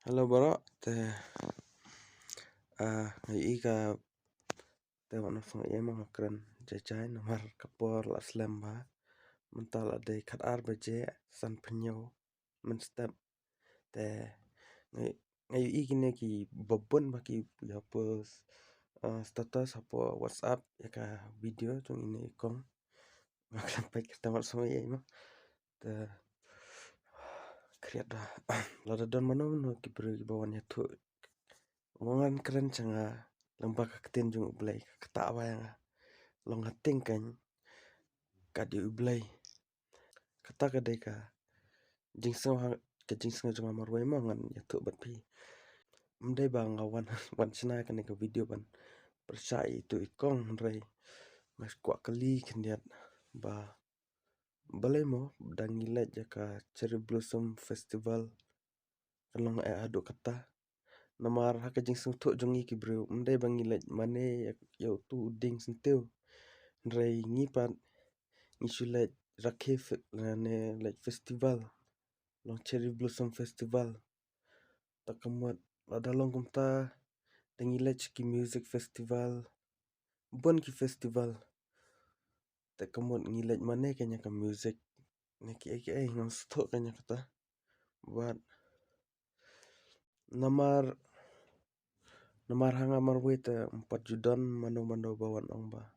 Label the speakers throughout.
Speaker 1: Halo Bro, ngayi ka wana fang iya mang keren jajai nomor kapor la slam ba mental ade kat ar baje san penyo men step te ngayi kine ki bobon ba ki ya post status apo WhatsApp ya ka video tung ini kong ngaklam pai kita mar sama iya ma te kriat da lada don mano no ki bro ki bawan ya tu wangan keren changa lembak ketin jung ublay kata apa yang long hating kan kadi ublay kata kadai ka jingseng ke jingseng jung amar way mangan ya tu bat pi mdai bang awan wan china kan ke video ban persai itu ikong ray mas kwa kali kendiat ba balai mo dang ilet jaka cherry blossom festival kalong adu kata namar haka jingseng tu jungi ki bro mdai bang ilet mane ya tu ding sentiu ray ngipat ngisulet rakif ne like festival long cherry blossom festival takamot ladalong kumta tengilech ki music festival bon ki festival takamot ngilech mane kanya ka music ne ki ai ngam sto kanya kata buat namar hanga marweta 4 judan mano bawan ong ba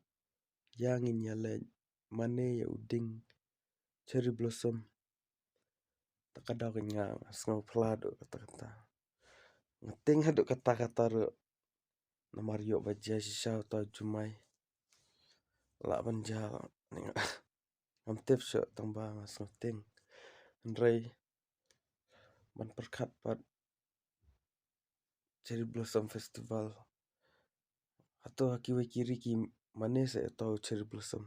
Speaker 1: yang inyale mane ya uding cherry blossom takadaw kanya sngo plado kata ngeting hadu kata ro namar yo baja shisha ta jumai la banja ngam tip sho tamba sngo ting nrai man perkat pat cherry blossom festival atau akiwe kiri ki mane se atau cherry blossom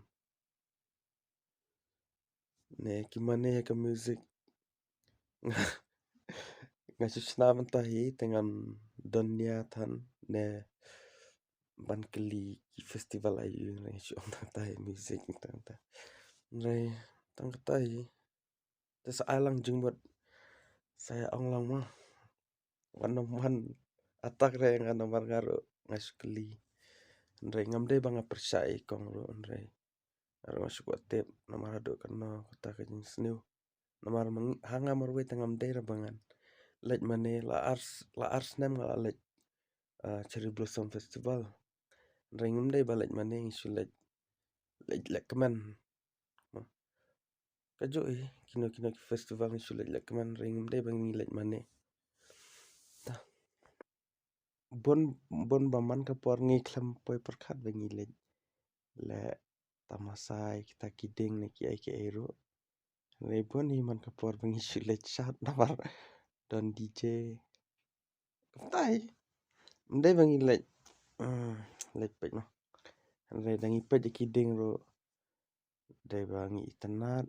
Speaker 1: ne ki mane ka music ngasusna mentahi dengan dunia tan ne ban keli ki festival ayu ne syom tahi music ta nrai tang tahi tes alang jengbat saya ong lang mah man atak re nga nomor ngaro ngasukli nrai ngamde bang persai kong ro nrai aro masuk tip nomor ado kano kata ka jing snew nomor hanga marwe tangam daira bangan lej mane la ars nem la lej cherry blossom festival nrai ngamde ba lej mane ngisu lej keman kajo kino ki festival ngisu lej keman nrai ngamde bang lej mane bon baman ka por ngi klam poi perkat bangi le tamasai kita kiding ne ki ai ke ero le bon hi man ka por bangi le chat namar don DJ tai ndai bangi le pek no le dangi pek kiding ro dai bangi tanat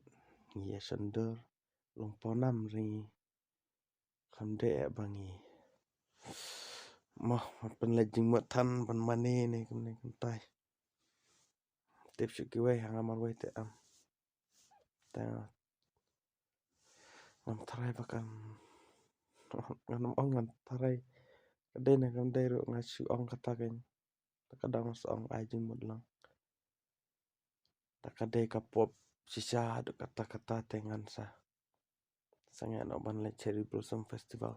Speaker 1: ngi asonder long ponam ringi kamde bangi mah pen lejing mat tan pan mane ne kumne kumtai tip syuki wai hanga marwai te am ta ngam tarai bakan ngam ong ngam tarai kadai na ngam dai ro ngasu ong kata kan takadang ong ajing modlang takadai ka pop sisa kata tengan sa sangat no ban le cherry blossom festival